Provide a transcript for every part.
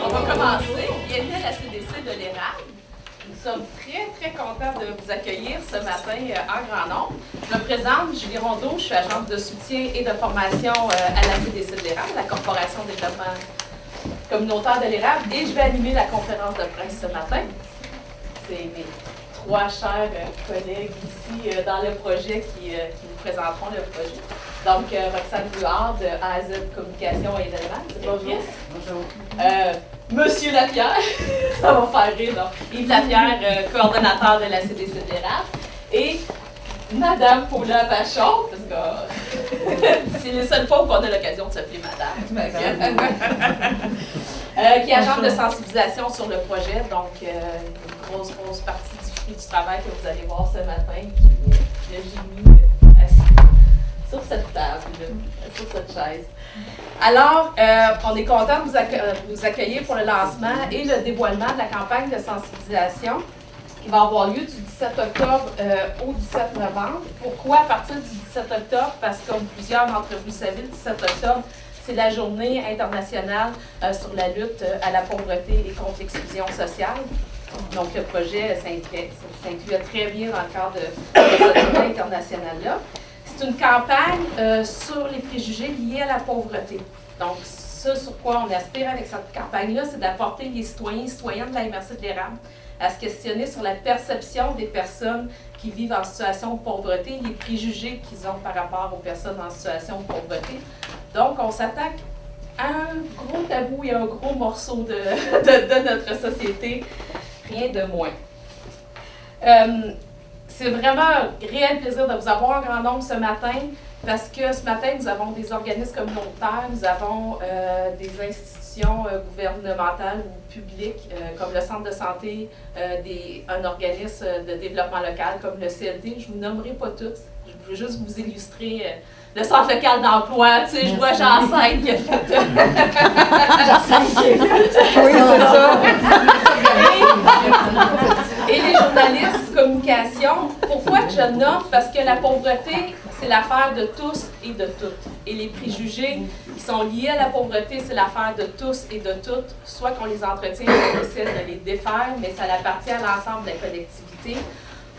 On va commencer. Bienvenue à la CDC de l'Érable. Nous sommes très contents de vous accueillir ce matin en grand nombre. Je me présente, Julie Rondeau, je suis agente de soutien et de formation à la CDC de l'Érable, la Corporation de développement communautaire de l'Érable, et je vais animer la conférence de presse ce matin. C'est mes trois chers collègues ici dans le projet qui nous présenteront le projet. Donc, Roxane Huard de AZ Communication et événements. Bonjour. Bonjour. Monsieur Lapierre, ça va faire rire, non? Yves Lapierre, coordonnateur de la CDC de l'Érable. Et Madame Paula Vachon, parce que c'est les seules fois où on a l'occasion de s'appeler Madame. Qui est agente de sensibilisation sur le projet. Donc, une grosse partie du fruit du travail que vous allez voir ce matin, qui j'ai mis assis sur cette table, sur cette chaise. Alors, on est content de vous accueillir pour le lancement et le dévoilement de la campagne de sensibilisation qui va avoir lieu du 17 octobre au 17 novembre. Pourquoi à partir du 17 octobre? Parce que, comme plusieurs d'entre vous le savez, le 17 octobre, c'est la journée internationale sur la lutte à la pauvreté et contre l'exclusion sociale. Donc, le projet s'inclut très bien dans le cadre de cette journée internationale-là. C'est une campagne sur les préjugés liés à la pauvreté. Donc, ce sur quoi on aspire avec cette campagne-là, c'est d'apporter les citoyens et citoyennes de la MRC de l'Érable à se questionner sur la perception des personnes qui vivent en situation de pauvreté, les préjugés qu'ils ont par rapport aux personnes en situation de pauvreté. Donc, on s'attaque à un gros tabou et un gros morceau de notre société, rien de moins. C'est vraiment un réel plaisir de vous avoir en grand nombre ce matin, parce que ce matin, nous avons des organismes communautaires, nous avons des institutions gouvernementales ou publiques, comme le Centre de santé, un organisme de développement local comme le CLD. Je ne vous nommerai pas tous, je veux juste vous illustrer le Centre local d'emploi. Tu sais, je vois Jean-Saïd qui a fait... Oui, c'est ça. Et les journalistes communication. Pourquoi je nomme? Parce que la pauvreté, c'est l'affaire de tous et de toutes. Et les préjugés qui sont liés à la pauvreté, c'est l'affaire de tous et de toutes. Soit qu'on les entretient, on essaie de les défaire, mais ça appartient à l'ensemble de la collectivité.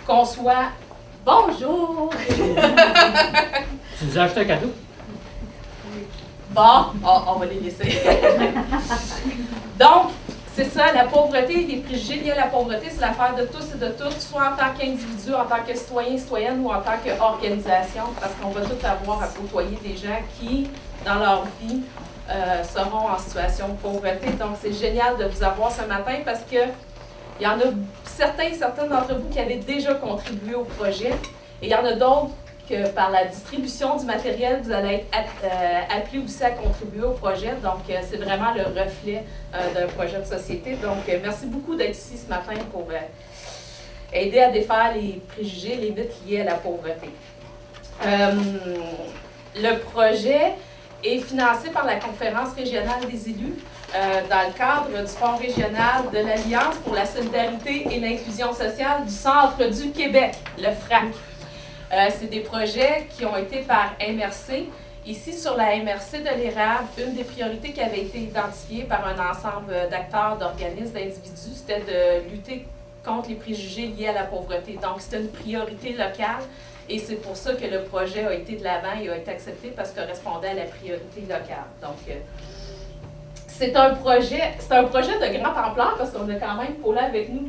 Qu'on soit... Bonjour! Tu nous as acheté un cadeau? Bon, on va les laisser. Donc, c'est ça, la pauvreté, les préjugés liés à la pauvreté, c'est l'affaire de tous et de toutes, soit en tant qu'individu, en tant que citoyen, citoyenne ou en tant qu'organisation, parce qu'on va tous avoir à côtoyer des gens qui, dans leur vie, seront en situation de pauvreté. Donc, c'est génial de vous avoir ce matin parce que il y en a certaines d'entre vous qui avaient déjà contribué au projet et il y en a d'autres que par la distribution du matériel, vous allez être appelés aussi à contribuer au projet. Donc, c'est vraiment le reflet d'un projet de société. Donc, merci beaucoup d'être ici ce matin pour aider à défaire les préjugés, les mythes liés à la pauvreté. Le projet est financé par la Conférence régionale des élus dans le cadre du Fonds régional de l'Alliance pour la solidarité et l'inclusion sociale du Centre du Québec, le FRAC. C'est des projets qui ont été par MRC. Ici, sur la MRC de l'Érable, une des priorités qui avait été identifiée par un ensemble d'acteurs, d'organismes, d'individus, c'était de lutter contre les préjugés liés à la pauvreté. Donc, c'était une priorité locale et c'est pour ça que le projet a été de l'avant et a été accepté parce qu'il correspondait à la priorité locale. Donc, c'est un projet de grande ampleur parce qu'on a quand même Paula avec nous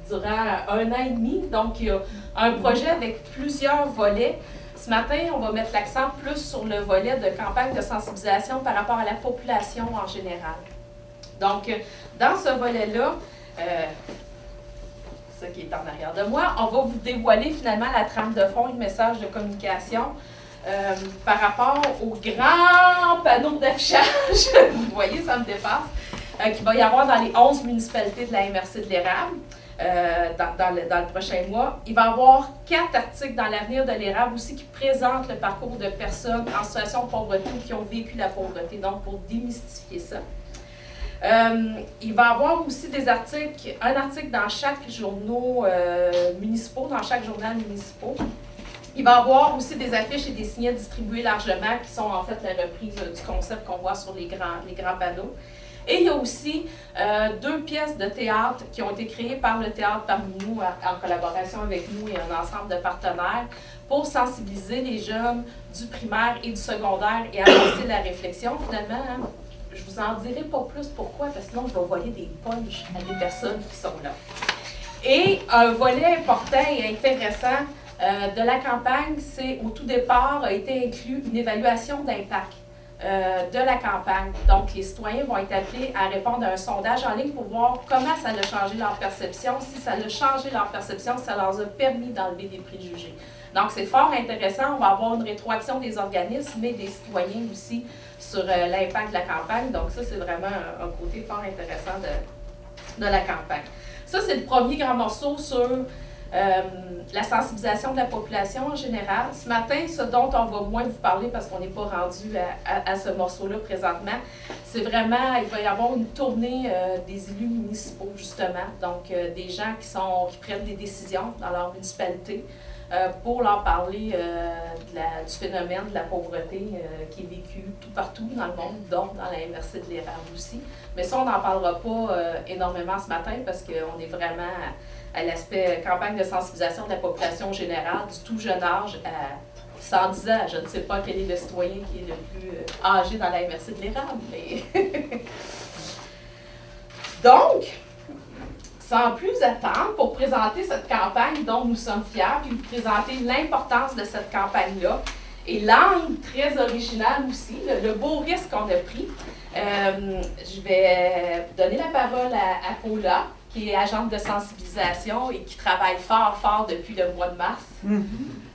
durant 1 an et demi. Donc, il y a un projet avec plusieurs volets. Ce matin, on va mettre l'accent plus sur le volet de campagne de sensibilisation par rapport à la population en général. Donc, dans ce volet-là, ce qui est en arrière de moi, on va vous dévoiler finalement la trame de fond et le message de communication par rapport au grand panneau d'affichage, vous voyez, ça me dépasse, qu'il va y avoir dans les 11 municipalités de la MRC de l'Érable dans le prochain mois. Il va y avoir 4 articles dans l'avenir de l'Érable aussi qui présentent le parcours de personnes en situation de pauvreté ou qui ont vécu la pauvreté, donc pour démystifier ça. Il va y avoir aussi un article dans chaque journal municipal, Il va y avoir aussi des affiches et des signets distribués largement qui sont en fait la reprise du concept qu'on voit sur les grands panneaux. Et il y a aussi 2 pièces de théâtre qui ont été créées par le Théâtre parmi nous, en collaboration avec nous et un ensemble de partenaires, pour sensibiliser les jeunes du primaire et du secondaire et avancer la réflexion. Finalement, hein, je vous en dirai pas plus pourquoi, parce que sinon je vais voler des punches à des personnes qui sont là. Et un volet important et intéressant de la campagne, c'est au tout départ a été inclus une évaluation d'impact de la campagne. Donc, les citoyens vont être appelés à répondre à un sondage en ligne pour voir comment ça a changé leur perception. Si ça a changé leur perception, ça leur a permis d'enlever des préjugés. Donc, c'est fort intéressant. On va avoir une rétroaction des organismes, mais des citoyens aussi sur l'impact de la campagne. Donc, ça, c'est vraiment un côté fort intéressant de la campagne. Ça, c'est le premier grand morceau sur la sensibilisation de la population en général. Ce matin, ce dont on va moins vous parler parce qu'on n'est pas rendu à ce morceau-là présentement, c'est vraiment, il va y avoir une tournée des élus municipaux, justement, donc des gens qui prennent des décisions dans leur municipalité pour leur parler du phénomène de la pauvreté qui est vécu tout partout dans le monde, dont dans la MRC de l'Érable aussi. Mais ça, on n'en parlera pas énormément ce matin parce qu'on est vraiment à l'aspect campagne de sensibilisation de la population générale, du tout jeune âge à 110 ans. Je ne sais pas quel est le citoyen qui est le plus âgé dans la MRC de l'Érable, mais... Donc, sans plus attendre, pour présenter cette campagne dont nous sommes fiers, puis vous présenter l'importance de cette campagne-là, et l'angle très original aussi, le beau risque qu'on a pris. Je vais donner la parole à Paula, qui est agente de sensibilisation et qui travaille fort depuis le mois de mars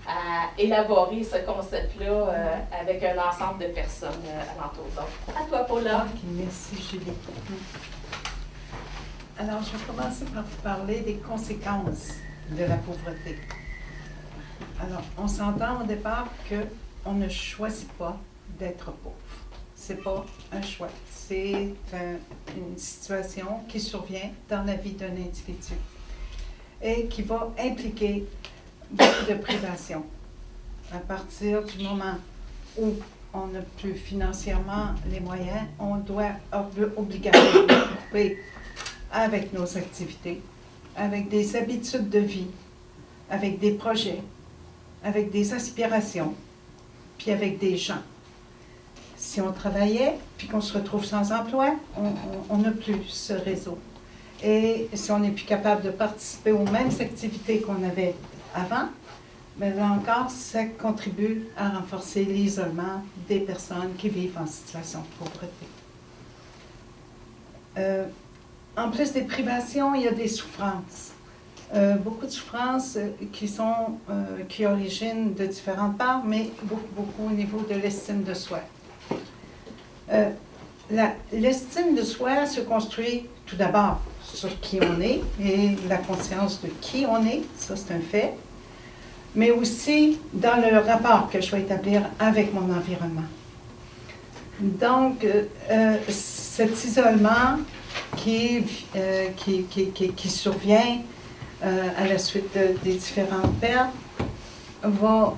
à élaborer ce concept-là avec un ensemble de personnes alentour. Donc, à toi, Paula. Ok, merci, Julie. Alors, je vais commencer par vous parler des conséquences de la pauvreté. Alors, on s'entend au départ qu'on ne choisit pas d'être pauvre. C'est pas un choix. C'est une situation qui survient dans la vie d'un individu et qui va impliquer beaucoup de privations. À partir du moment où on n'a plus financièrement les moyens, on doit obligatoirement couper avec nos activités, avec des habitudes de vie, avec des projets, avec des aspirations, puis avec des gens. Si on travaillait, puis qu'on se retrouve sans emploi, on n'a plus ce réseau. Et si on n'est plus capable de participer aux mêmes activités qu'on avait avant, bien là encore, ça contribue à renforcer l'isolement des personnes qui vivent en situation de pauvreté. En plus des privations, il y a des souffrances. Beaucoup de souffrances qui originent de différentes parts, mais beaucoup au niveau de l'estime de soi. L'estime de soi se construit tout d'abord sur qui on est et la conscience de qui on est, ça c'est un fait, mais aussi dans le rapport que je vais établir avec mon environnement. Donc, cet isolement qui survient à la suite des différentes pertes va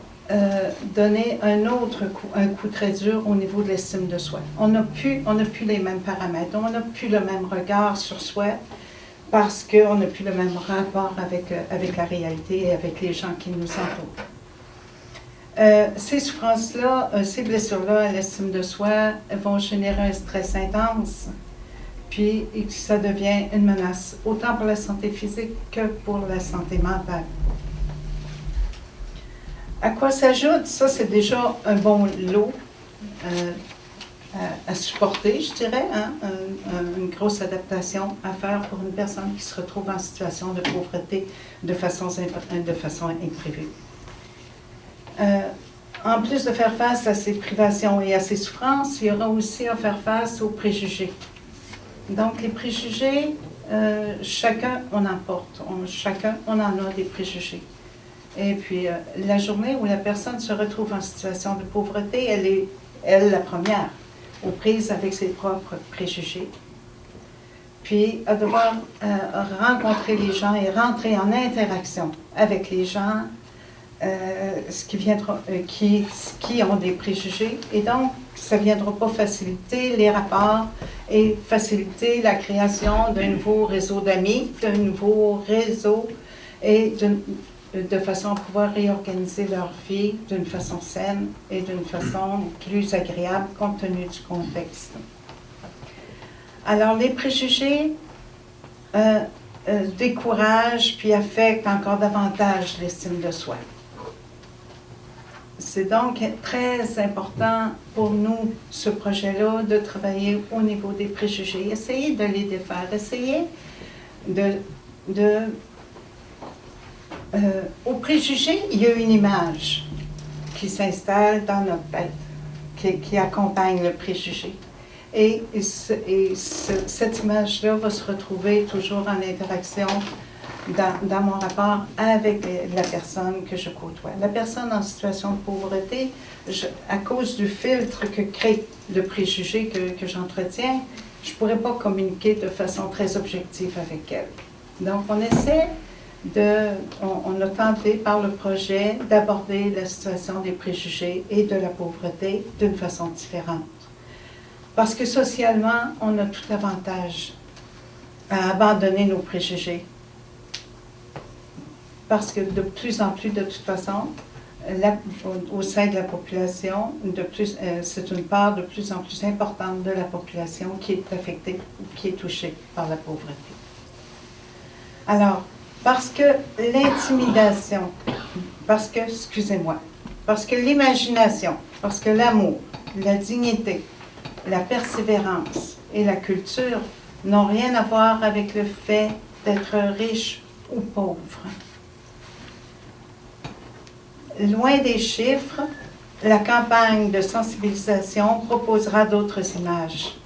donner un coup très dur au niveau de l'estime de soi. On n'a plus les mêmes paramètres, on n'a plus le même regard sur soi parce qu'on n'a plus le même rapport avec la réalité et avec les gens qui nous entourent. Ces souffrances-là, ces blessures-là à l'estime de soi vont générer un stress intense, puis ça devient une menace, autant pour la santé physique que pour la santé mentale. À quoi s'ajoute? Ça, c'est déjà un bon lot à supporter, je dirais, hein? Une grosse adaptation à faire pour une personne qui se retrouve en situation de pauvreté de façon imprévue. En plus de faire face à ces privations et à ces souffrances, il y aura aussi à faire face aux préjugés. Donc, les préjugés, chacun on en porte, chacun on en a des préjugés. Et puis, la journée où la personne se retrouve en situation de pauvreté, elle est, la première, aux prises avec ses propres préjugés. Puis, à devoir rencontrer les gens et rentrer en interaction avec les gens qui ont des préjugés. Et donc, ça ne viendra pas faciliter les rapports et faciliter la création d'un nouveau réseau d'amis, d'un nouveau réseau et de façon à pouvoir réorganiser leur vie d'une façon saine et d'une façon plus agréable compte tenu du contexte. Alors, les préjugés découragent puis affectent encore davantage l'estime de soi. C'est donc très important pour nous, ce projet-là, de travailler au niveau des préjugés, essayer de les défaire, essayer au préjugé, il y a une image qui s'installe dans notre tête, qui accompagne le préjugé. Et cette image-là va se retrouver toujours en interaction dans mon rapport avec la personne que je côtoie. La personne en situation de pauvreté, à cause du filtre que crée le préjugé que j'entretiens, je ne pourrais pas communiquer de façon très objective avec elle. Donc, on essaie on a tenté par le projet d'aborder la situation des préjugés et de la pauvreté d'une façon différente. Parce que socialement, on a tout avantage à abandonner nos préjugés. Parce que de plus en plus, de toute façon, au sein de la population, c'est une part de plus en plus importante de la population qui est affectée ou qui est touchée par la pauvreté. Alors, parce que l'intimidation, parce que l'imagination, parce que l'amour, la dignité, la persévérance et la culture n'ont rien à voir avec le fait d'être riche ou pauvre. Loin des chiffres, la campagne de sensibilisation proposera d'autres images.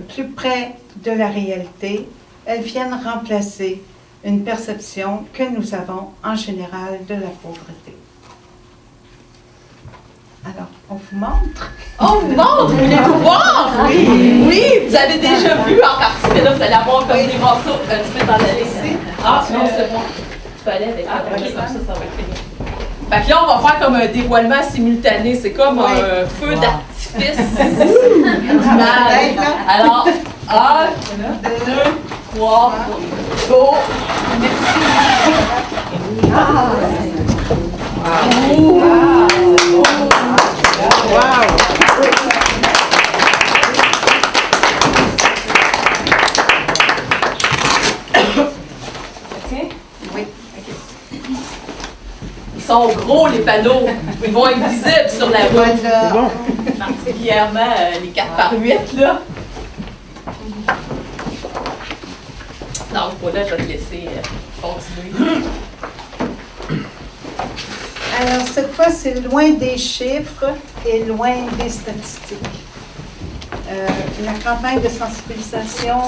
Plus près de la réalité, elles viennent remplacer une perception que nous avons en général de la pauvreté. Alors, on vous montre. On vous montre, vous voulez vous voir? Oui. Oui, vous avez déjà vu en partie, mais là, vous allez avoir comme des morceaux. Tu peux t'en aller ici. Ah, non, c'est bon. Tu peux aller avec ça va être fini. Fait que là, on va faire comme un dévoilement simultané. C'est comme un feu d'artifice d'image. Alors, 1, 2, 3, go! Merci! Ils sont gros, les panneaux. Ils vont être visibles sur la route. Particulièrement les 4x8, là. Donc, voilà, je vais te laisser continuer. Alors, cette fois, c'est loin des chiffres et loin des statistiques. La campagne de sensibilisation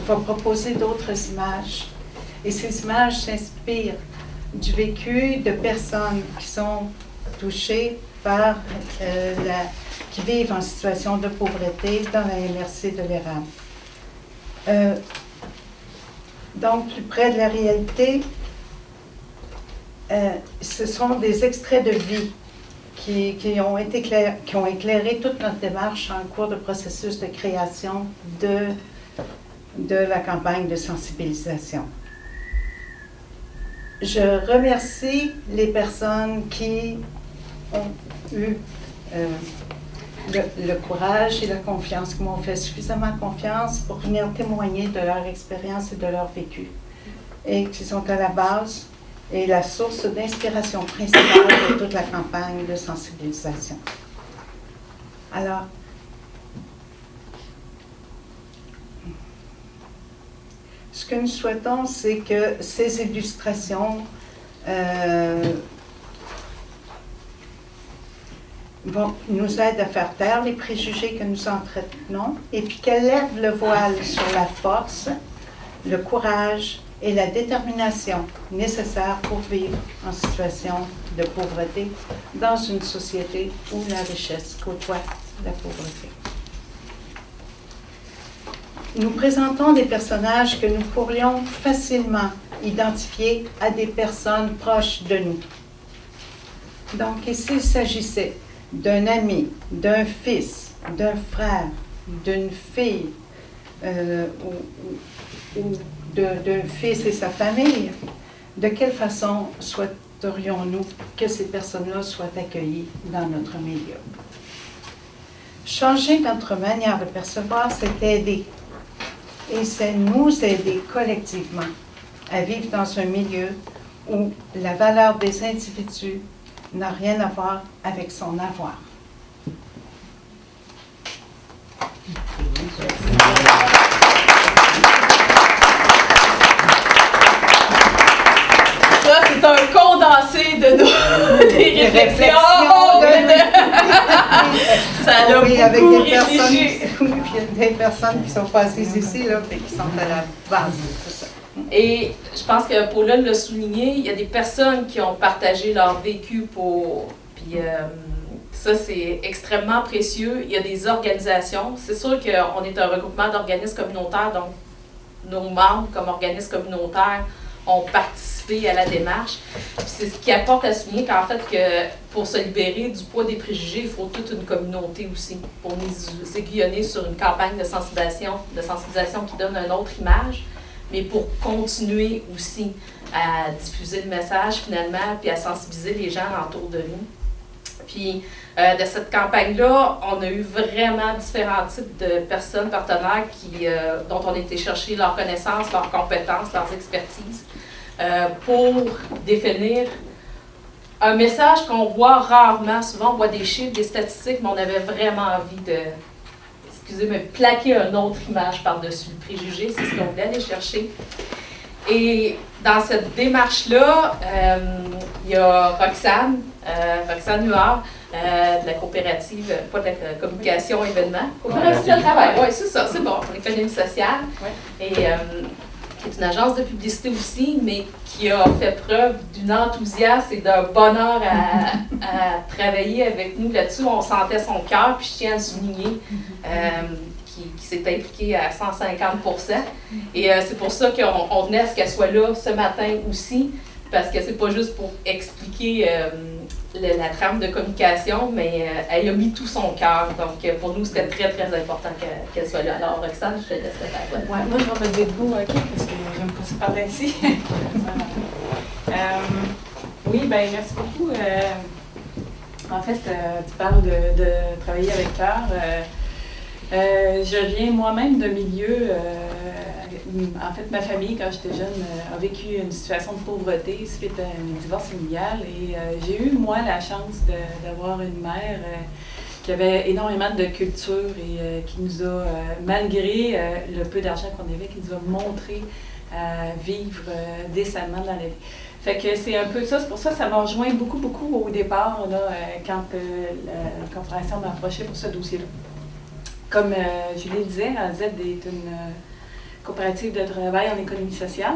va proposer d'autres images. Et ces images s'inspirent du vécu de personnes qui sont touchées par qui vivent en situation de pauvreté dans la MRC de l'Érable. Donc, plus près de la réalité, ce sont des extraits de vie qui ont éclairé toute notre démarche en cours de processus de création de la campagne de sensibilisation. Je remercie les personnes qui ont eu le courage et la confiance, qui m'ont fait suffisamment confiance pour venir témoigner de leur expérience et de leur vécu, et qui sont à la base et la source d'inspiration principale de toute la campagne de sensibilisation. Alors, ce que nous souhaitons, c'est que ces illustrations nous aident à faire taire les préjugés que nous entretenons et puis qu'elles lèvent le voile sur la force, le courage et la détermination nécessaires pour vivre en situation de pauvreté dans une société où la richesse côtoie la pauvreté. Nous présentons des personnages que nous pourrions facilement identifier à des personnes proches de nous. Donc, ici, il s'agissait d'un ami, d'un fils, d'un frère, d'une fille, ou d'un fils et sa famille, de quelle façon souhaiterions-nous que ces personnes-là soient accueillies dans notre milieu? Changer notre manière de percevoir, c'est aider. Et c'est nous aider collectivement à vivre dans un milieu où la valeur des individus n'a rien à voir avec son avoir. Ça, c'est un condensé de nos des réflexions. Ça a oui, beaucoup avec des réfléchi. des personnes qui sont pas assises ici, là, et qui sont à la base de tout ça. Et je pense que Paula l'a souligné, il y a des personnes qui ont partagé leur vécu puis ça, c'est extrêmement précieux. Il y a des organisations. C'est sûr qu'on est un regroupement d'organismes communautaires, donc nos membres, comme organismes communautaires, ont participé à la démarche. C'est ce qui apporte à souligner qu'en fait, que pour se libérer du poids des préjugés, il faut toute une communauté aussi pour nous aiguillonner sur une campagne de sensibilisation qui donne une autre image, mais pour continuer aussi à diffuser le message finalement, puis à sensibiliser les gens autour de nous. Puis de cette campagne-là, on a eu vraiment différents types de personnes partenaires dont on a été chercher leurs connaissances, leurs compétences, leurs expertises pour définir un message qu'on voit rarement. Souvent, on voit des chiffres, des statistiques, mais on avait vraiment envie de, plaquer une autre image par-dessus le préjugé. C'est ce qu'on voulait aller chercher. Et dans cette démarche-là, il y a Roxane Huard, de la coopérative, pas de la communication événement, coopérative de travail, oui, c'est ça, c'est bon, l'économie sociale, et qui est une agence de publicité aussi, mais qui a fait preuve d'un enthousiasme et d'un bonheur à travailler avec nous là-dessus. On sentait son cœur, puis je tiens à le souligner, qui s'est impliquée à 150%. Et c'est pour ça qu'on tenait à ce qu'elle soit là ce matin aussi, parce que c'est pas juste pour expliquer la trame de communication, mais elle a mis tout son cœur. Donc pour nous, c'était très, très important qu'elle soit là. Alors Roxane, je te laisse le faire. Ouais, moi, je vais me lever debout, OK, parce que j'aime pas ça par ici. Oui, bien, merci beaucoup. En fait, tu parles de travailler avec cœur. Je viens moi-même d'un milieu, en fait, ma famille, quand j'étais jeune, a vécu une situation de pauvreté suite à un divorce familial. Et j'ai eu, moi, la chance d'avoir une mère qui avait énormément de culture et qui nous a, malgré le peu d'argent qu'on avait, qui nous a montré à vivre décemment dans la vie. Fait que c'est un peu ça, c'est pour ça que ça m'a rejoint beaucoup, beaucoup au départ, là, quand la corporation m'a approché pour ce dossier-là. Comme Julie disait, AZ est une coopérative de travail en économie sociale.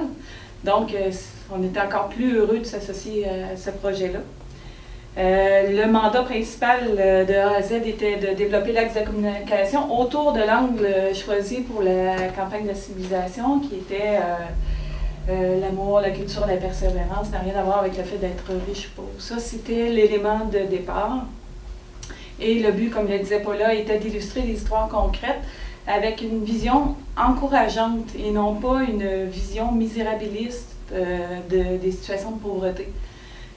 Donc, on était encore plus heureux de s'associer à ce projet-là. Le mandat principal de AZ était de développer l'axe de communication autour de l'angle choisi pour la campagne de civilisation, qui était l'amour, la culture, la persévérance, n'a rien à voir avec le fait d'être riche ou pauvre. Ça, c'était l'élément de départ. Et le but, comme le disait Paula, était d'illustrer des histoires concrètes avec une vision encourageante et non pas une vision misérabiliste des situations de pauvreté.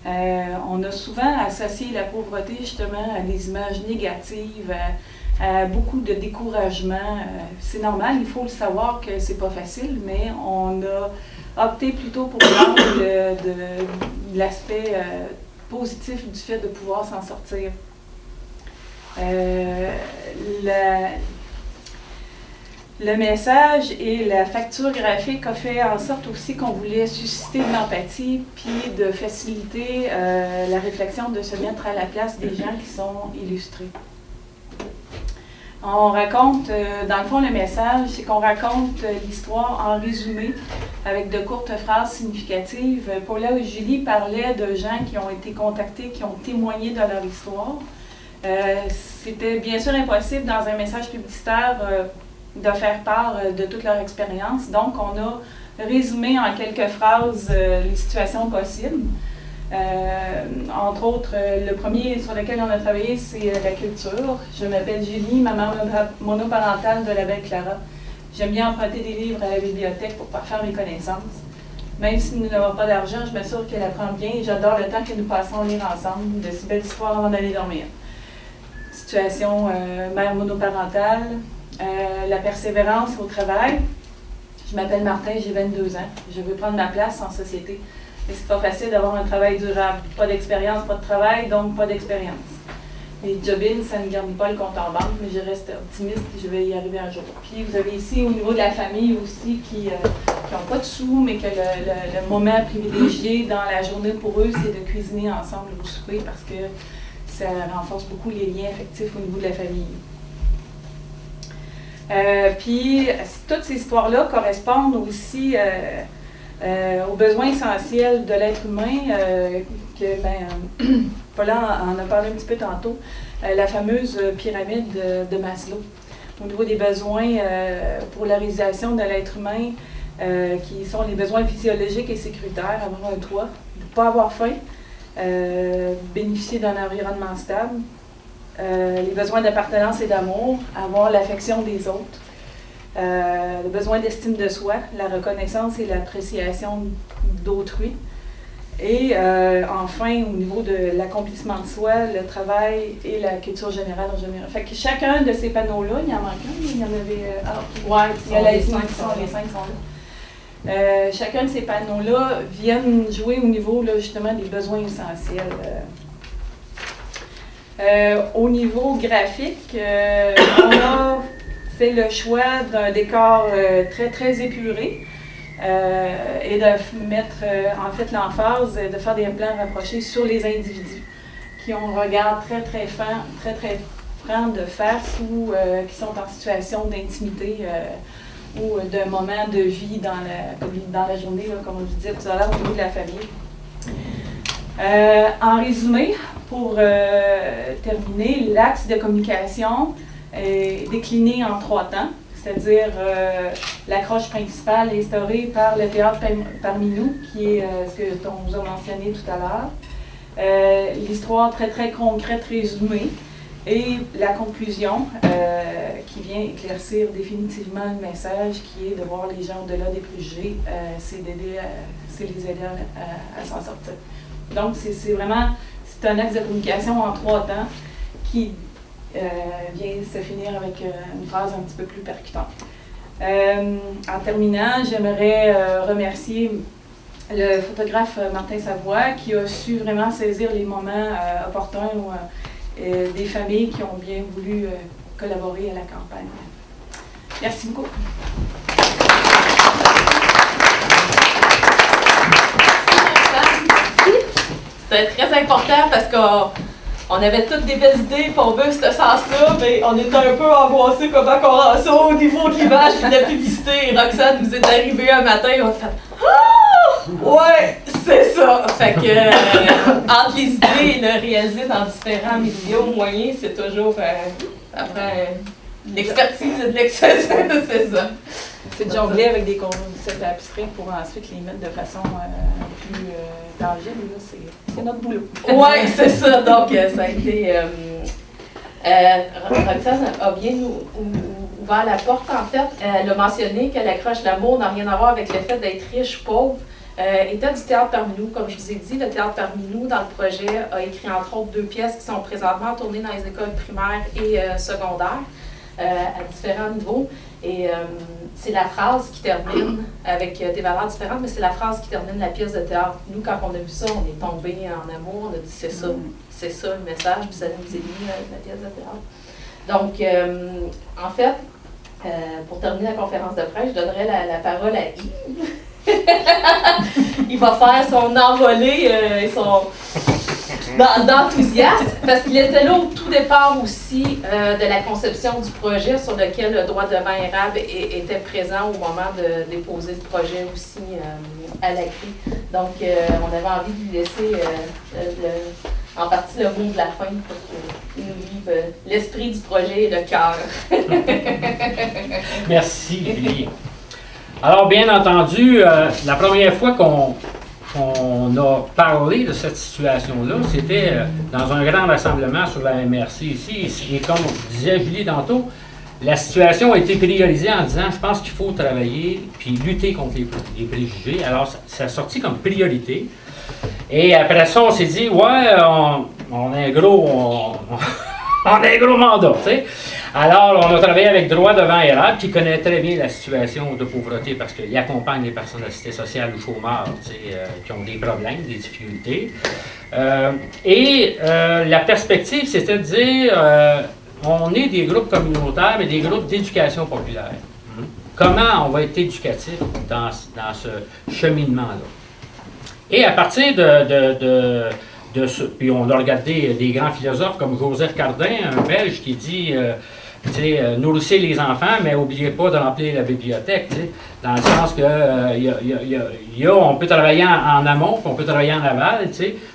On a souvent associé la pauvreté justement à des images négatives, à beaucoup de découragement. C'est normal, il faut le savoir que c'est pas facile, mais on a opté plutôt pour l'angle de l'aspect positif du fait de pouvoir s'en sortir. Le message et la facture graphique a fait en sorte aussi qu'on voulait susciter de l'empathie puis de faciliter la réflexion, de se mettre à la place des gens qui sont illustrés. On raconte, dans le fond, le message, c'est qu'on raconte l'histoire en résumé avec de courtes phrases significatives. Paula et Julie parlaient de gens qui ont été contactés, qui ont témoigné de leur histoire. C'était bien sûr impossible dans un message publicitaire de faire part de toute leur expérience. Donc, on a résumé en quelques phrases les situations possibles. Entre autres, le premier sur lequel on a travaillé, c'est la culture. Je m'appelle Julie, maman monoparentale de la belle Clara. J'aime bien emprunter des livres à la bibliothèque pour faire mes connaissances. Même si nous n'avons pas d'argent, je m'assure qu'elle apprend bien et j'adore le temps que nous passons à lire ensemble, de si belles histoires avant d'aller dormir. Situation mère monoparentale, la persévérance au travail. Je m'appelle Martin, j'ai 22 ans. Je veux prendre ma place en société. Et c'est pas facile d'avoir un travail durable. Pas d'expérience, pas de travail, donc pas d'expérience. Les job-ins, ça ne garde pas le compte en banque, mais je reste optimiste et je vais y arriver un jour. Puis vous avez ici, au niveau de la famille aussi, qui n'ont pas de sous, mais que le moment privilégié dans la journée pour eux, c'est de cuisiner ensemble au souper parce que ça renforce beaucoup les liens affectifs au niveau de la famille. Puis toutes ces histoires-là correspondent aussi aux besoins essentiels de l'être humain, Paula en a parlé un petit peu tantôt, la fameuse pyramide de Maslow. Au niveau des besoins pour la réalisation de l'être humain, qui sont les besoins physiologiques et sécuritaires, avoir un toit, ne pas avoir faim, bénéficier d'un environnement stable, les besoins d'appartenance et d'amour, avoir l'affection des autres, le besoin d'estime de soi, la reconnaissance et l'appréciation d'autrui. Et enfin, au niveau de l'accomplissement de soi, le travail et la culture générale en général. Fait que chacun de ces panneaux-là, il y en manque un, il y en avait... les cinq sont là. Chacun de ces panneaux-là viennent jouer au niveau là, justement des besoins essentiels. Au niveau graphique, on a fait le choix d'un décor très, très épuré et de mettre en fait l'emphase de faire des plans rapprochés sur les individus qui ont un regard très, très franc de face ou qui sont en situation d'intimité ou d'un moment de vie dans la journée, là, comme je disais tout à l'heure, au niveau de la famille. En résumé, pour terminer, l'axe de communication est décliné en 3 temps, c'est-à-dire l'accroche principale instaurée par le théâtre parmi nous, qui est ce dont on vous a mentionné tout à l'heure, l'histoire très très concrète résumée, et la conclusion qui vient éclaircir définitivement le message qui est de voir les gens au-delà des préjugés, c'est les aider à s'en sortir. Donc c'est vraiment un axe de communication en 3 temps qui vient se finir avec une phrase un petit peu plus percutante. En terminant, j'aimerais remercier le photographe Martin Savoie qui a su vraiment saisir les moments opportuns où, des familles qui ont bien voulu collaborer à la campagne. Merci beaucoup. C'était très important parce qu'on avait toutes des belles idées, puis on veut ce sens-là, mais on était un peu angoissés comment on rend ça au niveau de l'image et de la publicité. Roxane nous est arrivée un matin et on a fait « Ah! Ouais, c'est ça! » Fait que entre les idées et le réaliser dans différents médias moyens, c'est toujours après l'expertise et de l'excès, c'est ça. C'est de jongler avec des concepts abstraits pour ensuite les mettre de façon plus tangible. C'est notre boulot. Oui, c'est ça. Donc, ça a été... Roxane a bien ouvert la porte, en fait. Elle a mentionné que l'accroche d'amour n'a rien à voir avec le fait d'être riche, pauvre. Était du théâtre parmi nous. Comme je vous ai dit, le théâtre parmi nous, dans le projet, a écrit entre autres 2 pièces qui sont présentement tournées dans les écoles primaires et secondaires à différents niveaux. Et c'est la phrase qui termine avec des valeurs différentes, mais c'est la phrase qui termine la pièce de théâtre. Nous, quand on a vu ça, on est tombé en amour, on a dit c'est ça le message, puis ça nous est mis la pièce de théâtre. Donc, en fait, pour terminer la conférence de presse, je donnerai la parole à Yves. Il va faire son envolée et son d'enthousiasme, parce qu'il était là au tout départ aussi de la conception du projet sur lequel le droit de vin érable était présent au moment de déposer le projet aussi à la CRI. Donc, on avait envie de lui laisser en partie le mot de la fin pour qu'il nous livre l'esprit du projet et le cœur. Merci, Julie. Alors, bien entendu, la première fois qu'on on a parlé de cette situation-là. C'était dans un grand rassemblement sur la MRC ici. Et comme disait Julie tantôt, la situation a été priorisée en disant, je pense qu'il faut travailler puis lutter contre les préjugés. Alors, ça a sorti comme priorité. Et après ça, on s'est dit, ouais, on a un gros mandat, tu sais. Alors, on a travaillé avec Droit devant Érable, qui connaît très bien la situation de pauvreté parce qu'il accompagne les personnes de cité sociale ou chômeurs, tu sais, qui ont des problèmes, des difficultés. La perspective, c'était de dire, on est des groupes communautaires, mais des groupes d'éducation populaire. Comment on va être éducatif dans ce cheminement-là? Et à partir de ce, puis on a regardé des grands philosophes comme Joseph Cardin, un Belge, qui dit, nourrissez les enfants, mais n'oubliez pas de remplir la bibliothèque, dans le sens que on peut travailler en amont, puis on peut travailler en aval,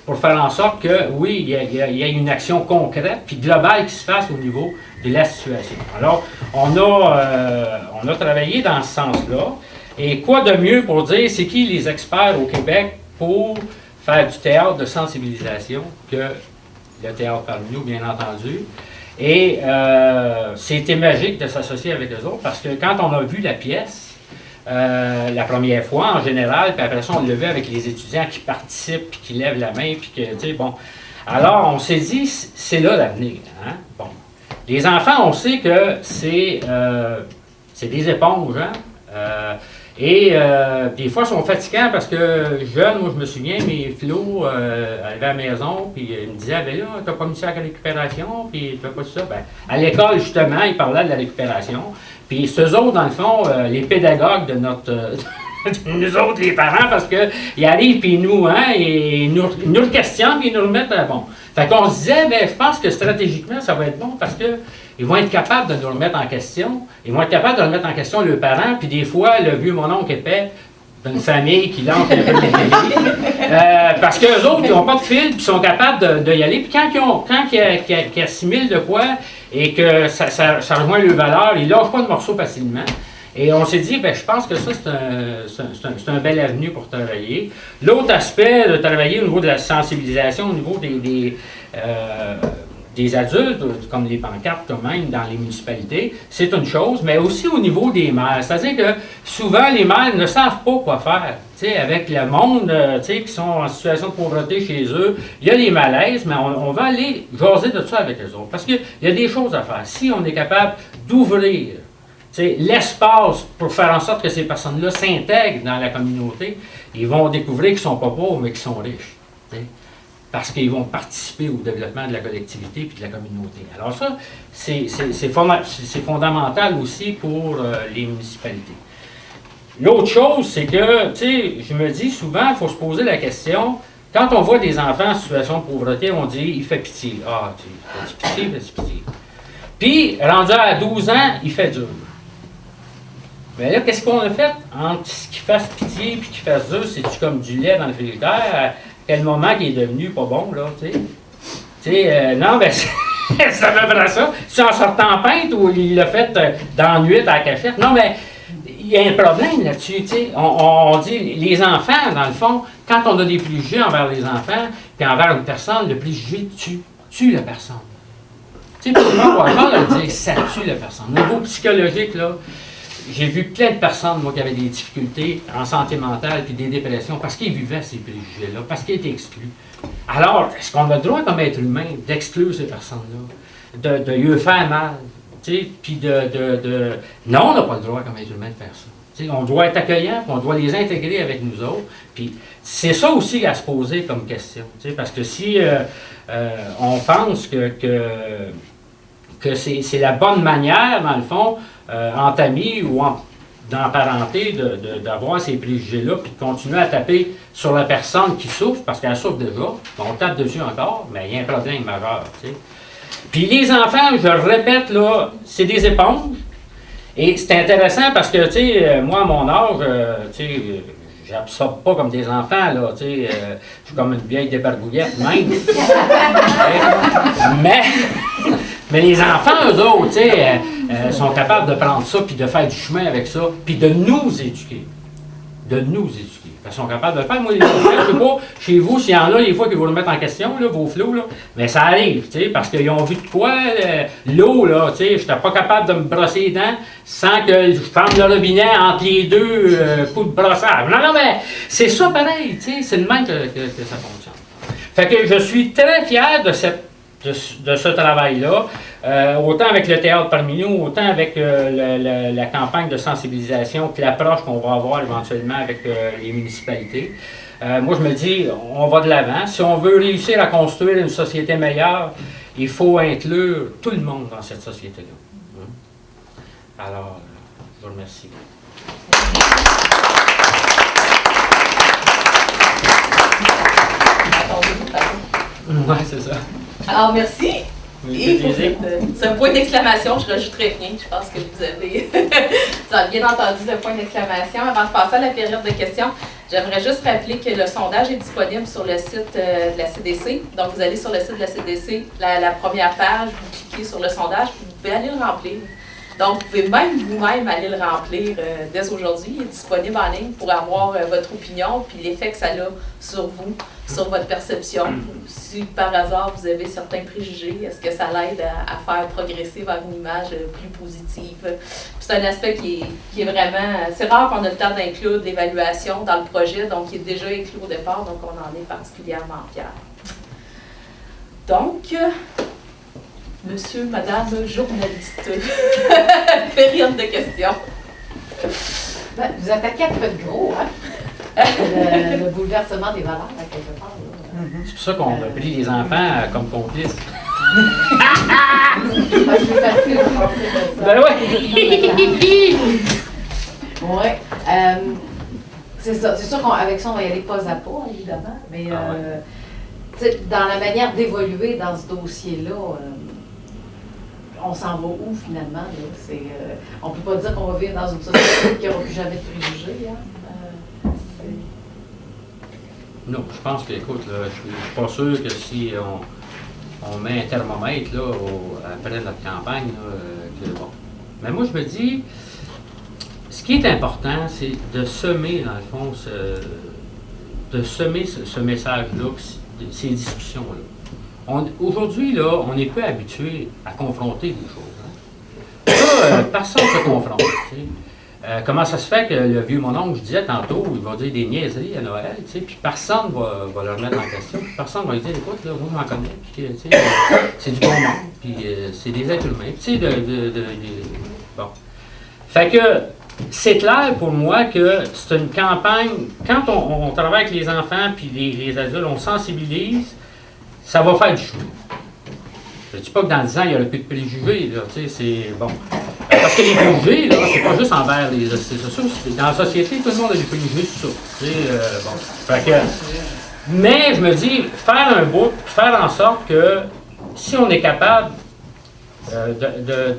pour faire en sorte que, oui, il y a une action concrète, puis globale qui se fasse au niveau de la situation. Alors, on a travaillé dans ce sens-là, et quoi de mieux pour dire, c'est qui les experts au Québec pour faire du théâtre de sensibilisation que le théâtre parmi nous, bien entendu. Et c'était magique de s'associer avec eux autres parce que quand on a vu la pièce, la première fois en général, puis après ça on l'a vu avec les étudiants qui participent, puis qui lèvent la main, puis que, tu sais, bon. Alors on s'est dit, c'est là l'avenir. Hein? Bon. Les enfants, on sait que c'est des éponges, hein? Des fois, ils sont fatigants parce que jeune, moi je me souviens, mes flots arrivaient à la maison, puis ils me disaient, ben là, t'as pas mis ça à la récupération, puis tu fais pas ça. Ben, à l'école, justement, ils parlaient de la récupération. Puis ceux autres, dans le fond, les pédagogues de notre. nous autres, les parents, parce qu'ils arrivent, puis nous, hein, et ils nous le questionnent, puis ils nous le mettent à bon. Fait qu'on se disait, ben, je pense que stratégiquement, ça va être bon parce que ils vont être capables de nous remettre en question. Ils vont être capables de remettre en question leurs parents. Puis des fois, le vieux mononcle épais d'une famille qui lance un peu les filles. Parce qu'eux autres, ils n'ont pas de fil, puis ils sont capables de y aller. Puis quand ils assimilent de quoi et que ça rejoint leurs valeurs, ils ne lâchent pas de morceaux facilement. Et on s'est dit, ben, je pense que ça, c'est un bel avenue pour travailler. L'autre aspect de travailler au niveau de la sensibilisation, au niveau des adultes, comme les pancartes quand même dans les municipalités, c'est une chose, mais aussi au niveau des maires. C'est-à-dire que souvent, les maires ne savent pas quoi faire. T'sais, avec le monde qui sont en situation de pauvreté chez eux, il y a des malaises, mais on va aller jaser de ça avec eux autres. Parce qu'il y a des choses à faire. Si on est capable d'ouvrir l'espace pour faire en sorte que ces personnes-là s'intègrent dans la communauté, ils vont découvrir qu'ils ne sont pas pauvres, mais qu'ils sont riches. T'sais. Parce qu'ils vont participer au développement de la collectivité et de la communauté. Alors ça, c'est fondamental aussi pour les municipalités. L'autre chose, c'est que, tu sais, je me dis souvent, il faut se poser la question, quand on voit des enfants en situation de pauvreté, on dit, il fait pitié. Ah, tu sais, il fait pitié. Puis, rendu à 12 ans, il fait dur. Mais là, qu'est-ce qu'on a fait entre ce qui fasse pitié et qui fasse dur? C'est-tu comme du lait dans le frigidaire? Quel moment qui est devenu pas bon, là, tu sais. Tu sais, non, ben, c'est à peu près ça. C'est en sortant en pinte ou il l'a fait dans la nuit à la cachette. Non, mais il y a un problème là-dessus, tu sais. On dit, les enfants, dans le fond, quand on a des préjugés envers les enfants, puis envers une personne, le préjugé tue la personne. Tu sais, pour moi, on va le dire, ça tue la personne. Au niveau psychologique, là, j'ai vu plein de personnes, moi, qui avaient des difficultés en santé mentale puis des dépressions parce qu'ils vivaient ces préjugés-là, parce qu'ils étaient exclus. Alors, est-ce qu'on a le droit, comme être humain, d'exclure ces personnes-là, de lui faire mal, tu sais, puis Non, on n'a pas le droit, comme être humain, de faire ça. Tu sais, on doit être accueillant, puis on doit les intégrer avec nous autres. Puis c'est ça aussi à se poser comme question, tu sais, parce que si on pense que c'est la bonne manière, dans le fond, en tamis ou dans parenté, d'avoir ces préjugés-là, puis de continuer à taper sur la personne qui souffre, parce qu'elle souffre déjà, on tape dessus encore, mais il y a un problème majeur, tu sais. Puis les enfants, je le répète, là, c'est des éponges, et c'est intéressant parce que, tu sais, moi, à mon âge, tu sais, j'absorbe pas comme des enfants, là, tu sais, je suis comme une vieille débarbouillette même. Mais les enfants, eux autres, tu sais, 'Eux, tu sais, sont capables de prendre ça, puis de faire du chemin avec ça, puis de nous éduquer. Alors, est-ce qu'on a le droit, comme être humain, d'exclure ces personnes-là, de faire de nous éduquer. Parce qu'ils sont capables de le faire. Moi, je ne sais pas, chez vous, s'il y en a des fois qui vont le mettre en question, là, vos flots, là, mais ça arrive, tu sais, parce qu'ils ont vu de quoi, l'eau, là, tu sais, je n'étais pas capable de me brosser les dents sans que je ferme le robinet entre les deux coups de brossage. Non, mais c'est ça pareil, tu sais, c'est le même que ça fonctionne. Fait que je suis très fier de ce travail-là, autant avec le théâtre parmi nous, autant avec la campagne de sensibilisation, puis l'approche qu'on va avoir éventuellement avec les municipalités. Moi, je me dis, on va de l'avant. Si on veut réussir à construire une société meilleure, il faut inclure tout le monde dans cette société-là. Alors, je vous remercie. Oui, c'est ça. Alors, merci. Oui, Et pour c'est un point d'exclamation, je rajouterai rien. Je pense que vous avez bien entendu le point d'exclamation. Avant de passer à la période de questions, j'aimerais juste rappeler que le sondage est disponible sur le site de la CDC. Donc, vous allez sur le site de la CDC, la première page, vous cliquez sur le sondage, puis vous pouvez aller le remplir. Donc, vous pouvez même vous-même aller le remplir dès aujourd'hui. Il est disponible en ligne pour avoir votre opinion puis l'effet que ça a sur vous, sur votre perception. Si par hasard vous avez certains préjugés, est-ce que ça l'aide à faire progresser vers une image plus positive? C'est un aspect qui est vraiment... C'est rare qu'on ait le temps d'inclure de l'évaluation dans le projet, donc il est déjà inclus au départ, donc on en est particulièrement fiers. Donc... Monsieur, madame, journaliste. Période de questions. Ben, vous attaquez à peu de gros, hein? Le bouleversement des valeurs, à quelque part. C'est pour ça qu'on a pris les enfants comme complices. C'est plus facile de penser que ça. Ben oui! Oui. C'est ça. C'est sûr qu'avec ça, on va y aller pas à pas, évidemment. Mais dans la manière d'évoluer dans ce dossier-là, on s'en va où finalement? On ne peut pas dire qu'on va vivre dans une société qui n'aura plus jamais de préjugés. Hein? Non, je pense que, écoute, là, je ne suis pas sûr que si on met un thermomètre là, après notre campagne, là, que bon. Mais moi, je me dis, ce qui est important, c'est de semer, dans le fond, ce message-là, ces discussions-là. Aujourd'hui, là, on est peu habitué à confronter des choses. Hein. Là, personne ne se confronte. Comment ça se fait que le vieux mononcle, je disais tantôt, il va dire des niaiseries à Noël, puis personne ne va leur mettre en question. Personne ne va dire, écoute, là, moi, je m'en connais, puis c'est du bon monde, puis c'est des êtres humains. Bon. Fait que c'est clair pour moi que c'est une campagne, quand on travaille avec les enfants puis les adultes, on sensibilise, ça va faire du chou. Je ne dis pas que dans 10 ans, il n'y aura plus de préjugés, là, c'est bon. Parce que les préjugés, là, c'est pas juste envers les sociaux, dans la société, tout le monde a des préjugés sur ça. Bon. Fait que, mais je me dis, faire un bout, faire en sorte que si on est capable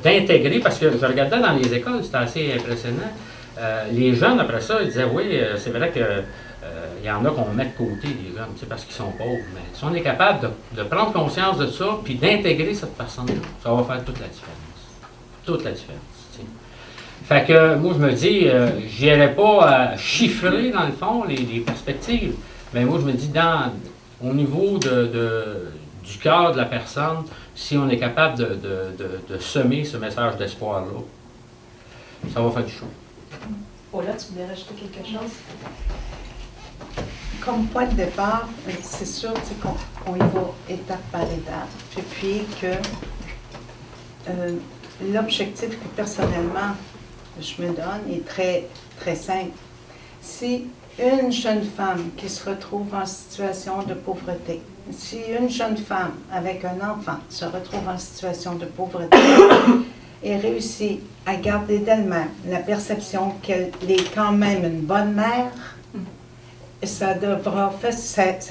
d'intégrer, parce que je regardais dans les écoles, c'était assez impressionnant, les jeunes, après ça, ils disaient, oui, c'est vrai que il y en a qu'on met de côté, les jeunes, parce qu'ils sont pauvres. Mais si on est capable de prendre conscience de ça, puis d'intégrer cette personne-là, ça va faire toute la différence. Toute la différence. T'sais. Fait que moi, je me dis, je n'irais pas chiffrer, dans le fond, les perspectives. Mais moi, je me dis, au niveau du cœur de la personne, si on est capable de semer ce message d'espoir-là, ça va faire du chaud. Paula, tu voulais rajouter quelque chose? Comme point de départ, c'est sûr qu'on y va étape par étape. Et puis que l'objectif que personnellement je me donne est très, très simple. Si une jeune femme qui se retrouve en situation de pauvreté, si une jeune femme avec un enfant se retrouve en situation de pauvreté et réussit à garder d'elle-même la perception qu'elle est quand même une bonne mère, ça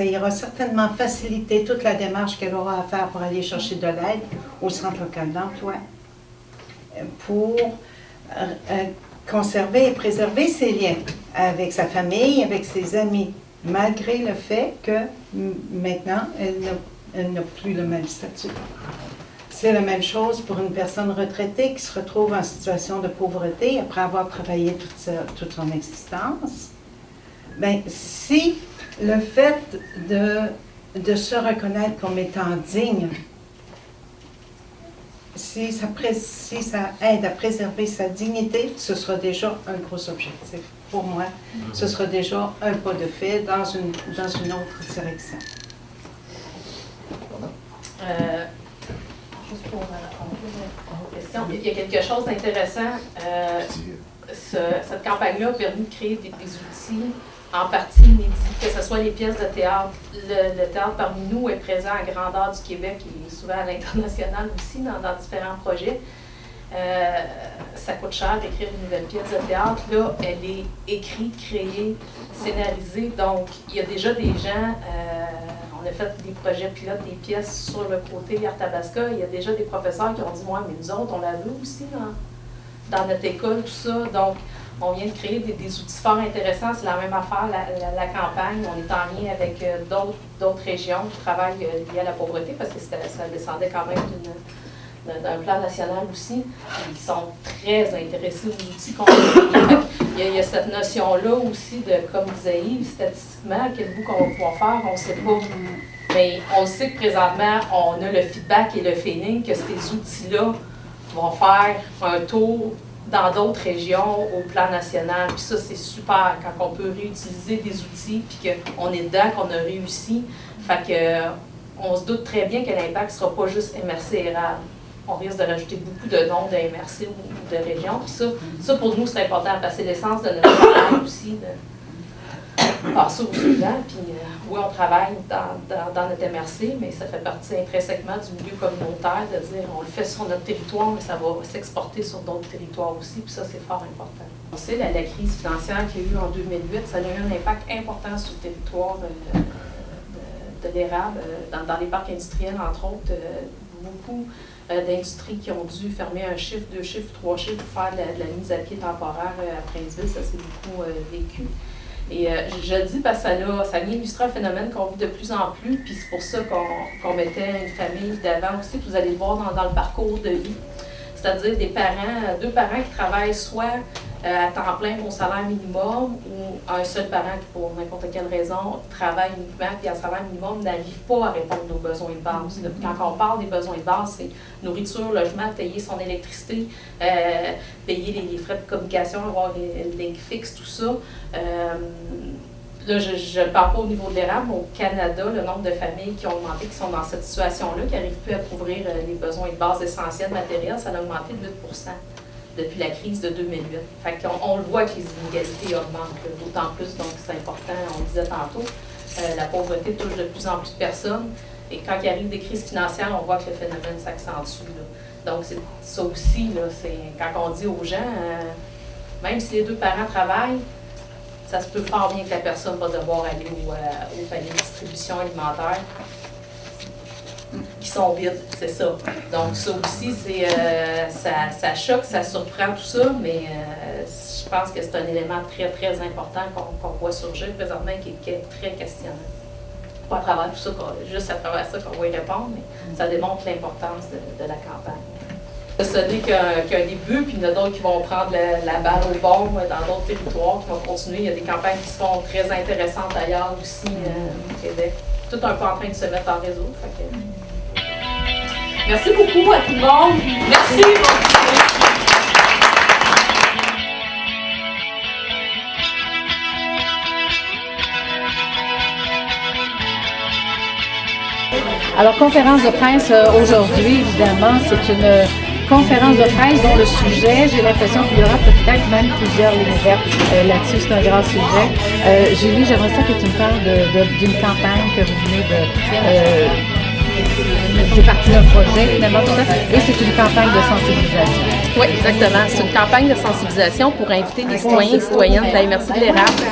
ira certainement faciliter toute la démarche qu'elle aura à faire pour aller chercher de l'aide au centre local d'emploi, pour conserver et préserver ses liens avec sa famille, avec ses amis, malgré le fait que maintenant, elle n'a plus le même statut. C'est la même chose pour une personne retraitée qui se retrouve en situation de pauvreté après avoir travaillé toute son existence. Bien, si le fait de se reconnaître comme étant digne, si ça aide à préserver sa dignité, ce sera déjà un gros objectif. Pour moi, ce sera déjà un pas de fait dans une autre direction. Juste pour répondre à la question, il y a quelque chose d'intéressant. Cette campagne-là a permis de créer des outils en partie inédits, que ce soit les pièces de théâtre. Le théâtre parmi nous est présent à grandeur du Québec et souvent à l'international aussi dans différents projets. Ça coûte cher d'écrire une nouvelle pièce de théâtre. Là, elle est écrite, créée, scénarisée. Donc, il y a déjà des gens, on a fait des projets pilotes, des pièces sur le côté Arthabasca. Il y a déjà des professeurs qui ont dit « Moi, mais nous autres, on l'a vu aussi dans notre école, tout ça. » Donc, on vient de créer des outils fort intéressants. C'est la même affaire, la campagne. On est en lien avec d'autres régions qui travaillent liées à la pauvreté parce que ça descendait quand même d'un plan national aussi. Ils sont très intéressés aux outils qu'on a. Il y a cette notion-là aussi de, comme disait Yves, statistiquement, quel bout qu'on va pouvoir faire, on ne sait pas. Mais on sait que présentement, on a le feedback et le feeling que ces outils-là vont faire un tour dans d'autres régions au plan national. Puis ça, c'est super quand on peut réutiliser des outils puis qu'on est dedans, qu'on a réussi. Fait que on se doute très bien que l'impact ne sera pas juste MRC érable. On risque de rajouter beaucoup de noms de MRC ou de régions. Puis ça, pour nous, c'est important parce que c'est l'essence de notre travail aussi, de passer au suivant. Puis oui, on travaille dans notre MRC, mais ça fait partie intrinsèquement du milieu communautaire de dire on le fait sur notre territoire, mais ça va s'exporter sur d'autres territoires aussi. Puis ça, c'est fort important. On sait, la crise financière qu'il y a eu en 2008, ça a eu un impact important sur le territoire de l'érable, dans les parcs industriels, entre autres, beaucoup d'industries qui ont dû fermer un chiffre, 2 chiffres, 3 chiffres pour faire de la mise à pied temporaire à Princeville. Ça s'est beaucoup vécu. Et je le dis parce que ça vient illustrer un phénomène qu'on vit de plus en plus, puis c'est pour ça qu'on mettait une famille d'avant aussi, que vous allez le voir dans le parcours de vie. C'est-à-dire deux parents qui travaillent soit à temps plein pour salaire minimum ou un seul parent qui, pour n'importe quelle raison, travaille uniquement et à salaire minimum n'arrive pas à répondre aux besoins de base. Quand on parle des besoins de base, c'est nourriture, logement, payer son électricité, payer les frais de communication, avoir les lignes fixes, tout ça. Là, je ne parle pas au niveau de l'érable, mais au Canada, le nombre de familles qui ont augmenté, qui sont dans cette situation-là, qui n'arrivent plus à couvrir les besoins de base essentiels matériels, ça a augmenté de 8 % depuis la crise de 2008. Fait qu'on le voit que les inégalités augmentent, d'autant plus, donc c'est important, on le disait tantôt, la pauvreté touche de plus en plus de personnes, et quand il arrive des crises financières, on voit que le phénomène s'accentue. Donc c'est ça aussi, là, c'est quand on dit aux gens, même si les deux parents travaillent, ça se peut fort bien que la personne va devoir aller au panier de distribution alimentaire qui sont vides, c'est ça. Donc ça aussi, ça choque, ça surprend tout ça, mais je pense que c'est un élément très, très important qu'on voit surgir présentement qui est très questionnant. Pas à travers tout ça, juste à travers ça qu'on va y répondre, mais ça démontre l'importance de la campagne. Ce n'est qu'un début, puis il y en a d'autres qui vont prendre la balle au bord dans d'autres territoires, qui vont continuer. Il y a des campagnes qui se font très intéressantes ailleurs aussi au Québec. Tout un peu en train de se mettre en réseau. Merci beaucoup à tout le monde. Merci. Alors, conférence de presse aujourd'hui, évidemment, c'est une conférence de presse dont le sujet, j'ai l'impression qu'il y aura peut-être même plusieurs lignes vertes là-dessus, c'est un grand sujet. Julie, j'aimerais ça que tu me parles d'une campagne que vous venez de... c'est parti d'un projet, finalement, tout ça, et c'est une campagne de sensibilisation. Oui, exactement. C'est une campagne de sensibilisation pour inviter les citoyens et citoyennes de la MRC de l'érable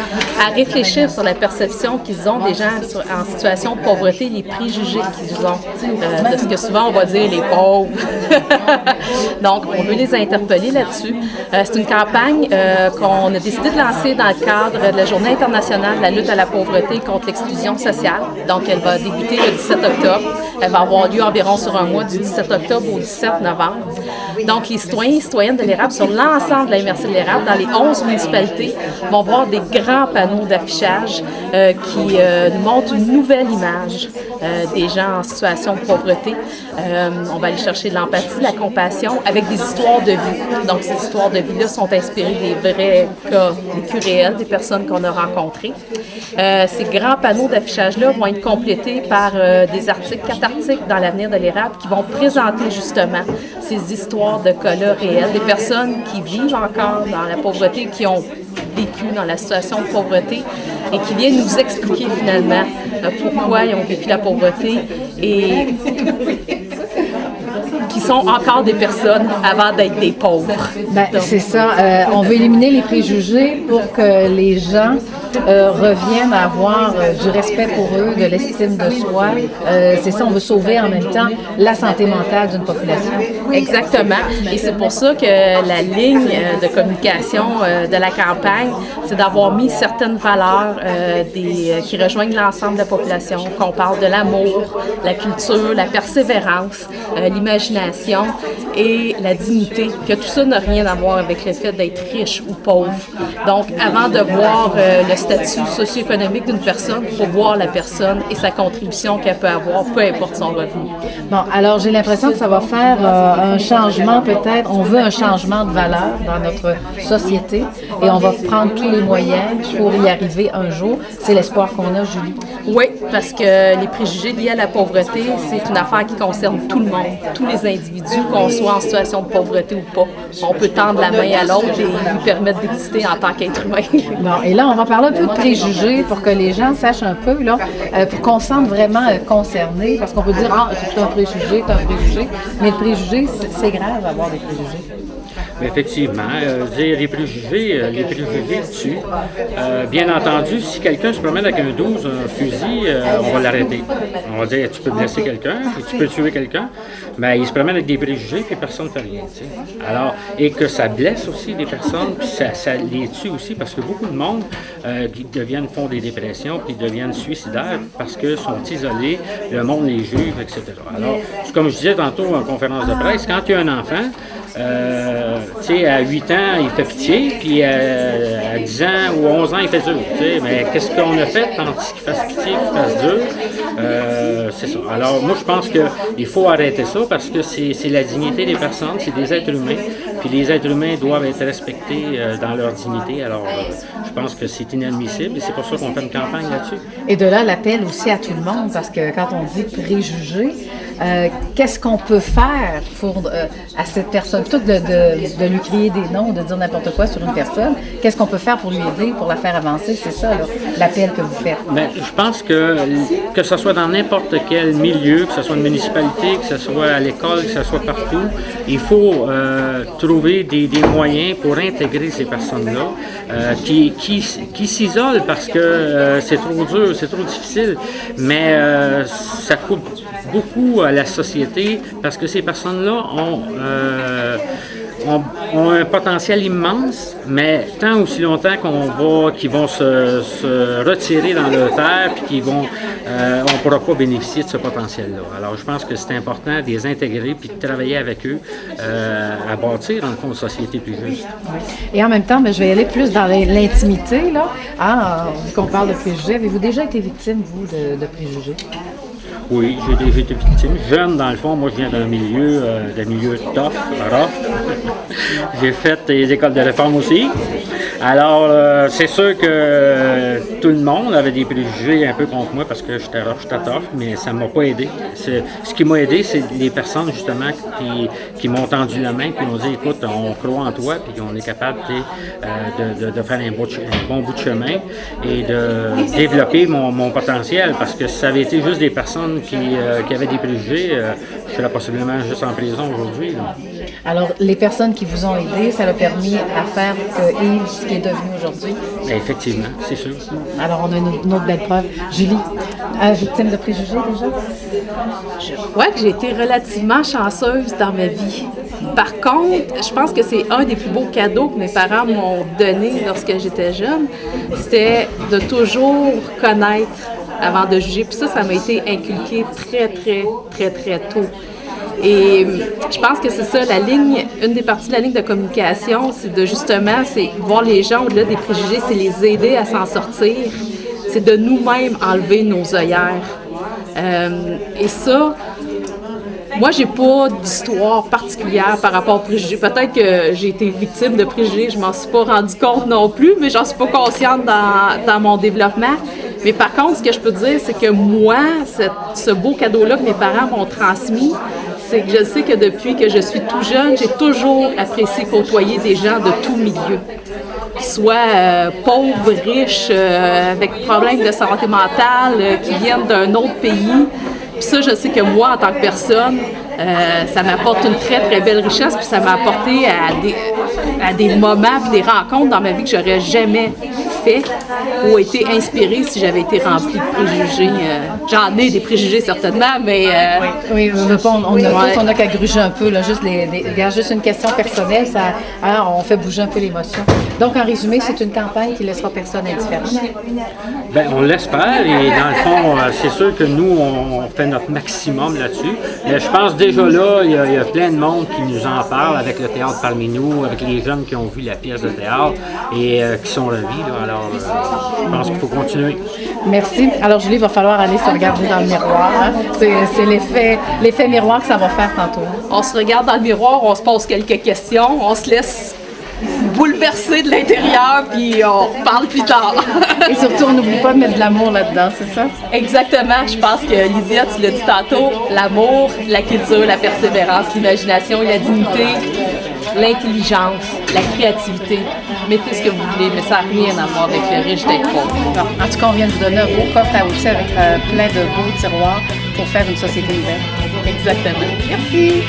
à réfléchir sur la perception qu'ils ont des gens en situation de pauvreté, les préjugés qu'ils ont, de ce que souvent on va dire les pauvres. Donc, on veut les interpeller là-dessus. C'est une campagne qu'on a décidé de lancer dans le cadre de la Journée internationale de la lutte à la pauvreté contre l'exclusion sociale. Donc, elle va débuter le 17 octobre. Elle va avoir lieu environ sur un mois, du 17 octobre au 17 novembre. Donc, les citoyens et citoyennes de l'érable sur l'ensemble de la MRC de l'érable, dans les 11 municipalités, vont voir des grands panneaux d'affichage qui nous montrent une nouvelle image des gens en situation de pauvreté. On va aller chercher de l'empathie, de la compassion, avec des histoires de vie. Donc, ces histoires de vie-là sont inspirées des vrais cas vécus réels des personnes qu'on a rencontrées. Ces grands panneaux d'affichage-là vont être complétés par des articles, 4 articles dans l'avenir de l'érable qui vont présenter justement ces histoires de cas-là réels, des personnes qui vivent encore dans la pauvreté, qui ont vécu dans la situation de pauvreté et qui viennent nous expliquer finalement pourquoi ils ont vécu la pauvreté et qui sont encore des personnes avant d'être des pauvres. Ben, c'est ça. On veut éliminer les préjugés pour que les gens reviennent à avoir du respect pour eux, de l'estime de soi. C'est ça, on veut sauver en même temps la santé mentale d'une population. Exactement. Et c'est pour ça que la ligne de communication de la campagne, c'est d'avoir mis certaines valeurs qui rejoignent l'ensemble de la population, qu'on parle de l'amour, la culture, la persévérance, l'imagination et la dignité, que tout ça n'a rien à voir avec le fait d'être riche ou pauvre. Donc, avant de voir le statut socio-économique d'une personne, il faut voir la personne et sa contribution qu'elle peut avoir, peu importe son revenu. Bon, alors j'ai l'impression que ça va faire un changement peut-être. On veut un changement de valeur dans notre société et on va prendre tous les moyens pour y arriver un jour. C'est l'espoir qu'on a, Julie. Oui, parce que les préjugés liés à la pauvreté, c'est une affaire qui concerne tout le monde, tous les individus, qu'on soit en situation de pauvreté ou pas. On peut tendre la main à l'autre et lui permettre d'exister en tant qu'être humain. Bon, et là, on va parler un peu de préjugés pour que les gens sachent un peu, là, pour qu'on se sente vraiment concerné, parce qu'on peut dire, ah, c'est un préjugé, c'est un préjugé, mais le préjugé, c'est grave d'avoir des préjugés. Effectivement, les préjugés tuent. Bien entendu, si quelqu'un se promène avec un 12, un fusil, on va l'arrêter. On va dire, tu peux blesser quelqu'un, et tu peux tuer quelqu'un, mais il se promène avec des préjugés, puis personne ne fait rien. T'sais. Alors, et que ça blesse aussi des personnes, puis ça les tue aussi, parce que beaucoup de monde qui font des dépressions, puis deviennent suicidaires parce qu'ils sont isolés, le monde les juge, etc. Alors, comme je disais tantôt en conférence de presse, quand tu as un enfant, tu sais, à 8 ans, il fait pitié, puis à 10 ans ou 11 ans, il fait dur. Mais qu'est-ce qu'on a fait tant qu'il fasse pitié, qu'il fasse dur? C'est ça. Alors, moi, je pense qu'il faut arrêter ça parce que c'est la dignité des personnes, c'est des êtres humains, puis les êtres humains doivent être respectés dans leur dignité. Alors, je pense que c'est inadmissible et c'est pour ça qu'on fait une campagne là-dessus. Et de là, l'appel aussi à tout le monde, parce que quand on dit préjugés, qu'est-ce qu'on peut faire pour, à cette personne, plutôt que de lui crier des noms, de dire n'importe quoi sur une personne, qu'est-ce qu'on peut faire pour lui aider, pour la faire avancer? C'est ça, là, l'appel que vous faites. Bien, je pense que ce soit dans n'importe quel milieu, que ce soit une municipalité, que ce soit à l'école, que ce soit partout, il faut trouver des moyens pour intégrer ces personnes-là qui s'isolent parce que c'est trop dur, c'est trop difficile, mais ça coûte beaucoup à la société parce que ces personnes-là ont un potentiel immense, mais tant aussi longtemps qu'ils vont se retirer dans leur terre puis on ne pourra pas bénéficier de ce potentiel-là. Alors, je pense que c'est important de les intégrer puis de travailler avec eux à bâtir, dans le fond, une société plus juste. Et en même temps, je vais aller plus dans l'intimité, là. Vu qu'on parle de préjugés, avez-vous déjà été victime, vous, de préjugés? Oui, j'ai déjà été victime. Jeune, dans le fond, moi, je viens d'un milieu tough, rough. J'ai fait les écoles de réforme aussi. Alors, c'est sûr que tout le monde avait des préjugés un peu contre moi parce que j'étais rough, j'étais tough, mais ça ne m'a pas aidé. Ce qui m'a aidé, c'est les personnes, justement, qui m'ont tendu la main, qui m'ont dit, écoute, on croit en toi, puis qu'on est capable de faire un bon bout de chemin et de développer mon potentiel, parce que si ça avait été juste des personnes qui avaient des préjugés, je serais possiblement juste en prison aujourd'hui. Là. Alors, les personnes qui vous ont aidé, ça a permis à faire que Yves, ce qui est devenu aujourd'hui? Bien, effectivement, c'est sûr. Alors, on a une autre belle preuve. Julie, victime de préjugés déjà? Je crois que j'ai été relativement chanceuse dans ma vie. Par contre, je pense que c'est un des plus beaux cadeaux que mes parents m'ont donné lorsque j'étais jeune. C'était de toujours connaître avant de juger. Puis ça m'a été inculqué très, très, très, très tôt. Et je pense que c'est ça, une des parties de la ligne de communication, c'est de justement, c'est voir les gens au-delà des préjugés, c'est les aider à s'en sortir, c'est de nous-mêmes enlever nos œillères. Et ça, moi, j'ai pas d'histoire particulière par rapport aux préjugés. Peut-être que j'ai été victime de préjugés, je m'en suis pas rendu compte non plus, mais j'en suis pas consciente dans mon développement. Mais par contre, ce que je peux dire, c'est que moi, ce beau cadeau-là que mes parents m'ont transmis, c'est que je sais que depuis que je suis tout jeune, j'ai toujours apprécié côtoyer des gens de tout milieu. Qu'ils soient pauvres, riches, avec problèmes de santé mentale, qui viennent d'un autre pays. Puis ça, je sais que moi, en tant que personne, ça m'apporte une très, très belle richesse, puis ça m'a apporté à des moments puis des rencontres dans ma vie que j'aurais jamais fait ou été inspirée si j'avais été remplie de préjugés. J'en ai des préjugés certainement, mais... Oui, on n'a qu'à gruger un peu, là, juste une question personnelle, on fait bouger un peu l'émotion. Donc, en résumé, c'est une campagne qui ne laissera personne indifférent. Bien, on l'espère, et dans le fond, c'est sûr que nous, on fait notre maximum là-dessus. Mais je pense déjà là, il y a plein de monde qui nous en parle avec le théâtre parmi nous, avec les jeunes qui ont vu la pièce de théâtre et qui sont ravis. Là. Alors, je pense qu'il faut continuer. Merci. Alors, Julie, il va falloir aller se regarder dans le miroir. Hein? C'est l'effet miroir que ça va faire tantôt. On se regarde dans le miroir, on se pose quelques questions, on se laisse bouleverser de l'intérieur, puis on parle plus tard. Et surtout, on n'oublie pas de mettre de l'amour là-dedans, c'est ça? Exactement. Je pense que, Lydia, tu l'as dit tantôt, l'amour, la culture, la persévérance, l'imagination, la dignité, l'intelligence, la créativité. Mettez ce que vous voulez, mais ça n'a rien à voir avec le riche d'être pauvre. En tout cas, on vient de vous donner un beau coffre à outils avec plein de beaux tiroirs pour faire une société nouvelle. Exactement. Merci.